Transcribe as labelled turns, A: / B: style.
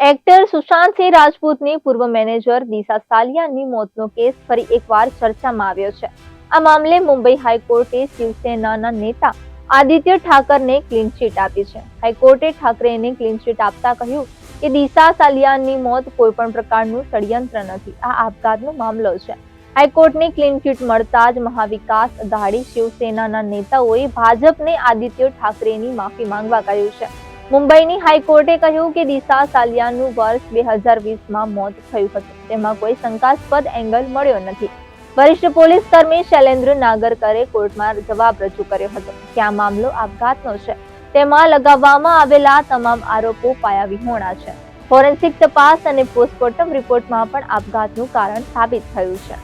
A: Actor Sushant Singh રાજપૂતની પૂર્વ manager દિશા સાલિયાની મોતનો case ફરી એકવાર ચર્ચામાં આવ્યો છે. આ મામલે મુંબઈ હાઈકોર્ટે શિવસેનાના નેતા આદિત્ય ઠાકરને ક્લીન ચીટ આપી છે. હાઈકોર્ટે ઠાકરેને ક્લીન ચીટ આપતા કહ્યું કે દિશા સાલિયાની મોત કોઈપણ પ્રકારનું ષડયંત્ર નથી, આ આપઘાતનો મામલો છે. હાઈકોર્ટની ક્લીન ચીટ મળતા જ મહાવિકાસ અઘાડી શિવસેનાના નેતાઓએ ભાજપને આદિત્ય ઠાકરેની માફી માંગવા કહ્યું છે. મુંબઈની હાઈકોર્ટે કહ્યું કે દિશા સાલિયાનું વર્ષ 2020માં મોત થયું હતું. તેમાં કોઈ શંકાસ્પદ એંગલ મળ્યો નથી. વરિષ્ઠ પોલીસ કર્મી શૈલેન્દ્ર નાગરકરે કોર્ટમાં જવાબ રજૂ કર્યો હતો કે આ મામલો આપઘાતનો છે. તેમાં લગાવવામાં આવેલા તમામ આરોપો પાયાવિહોણા છે. ફોરેન્સિક તપાસ અને પોસ્ટમોર્ટમ રિપોર્ટમાં પણ આપઘાતનું કારણ સાબિત થયું છે.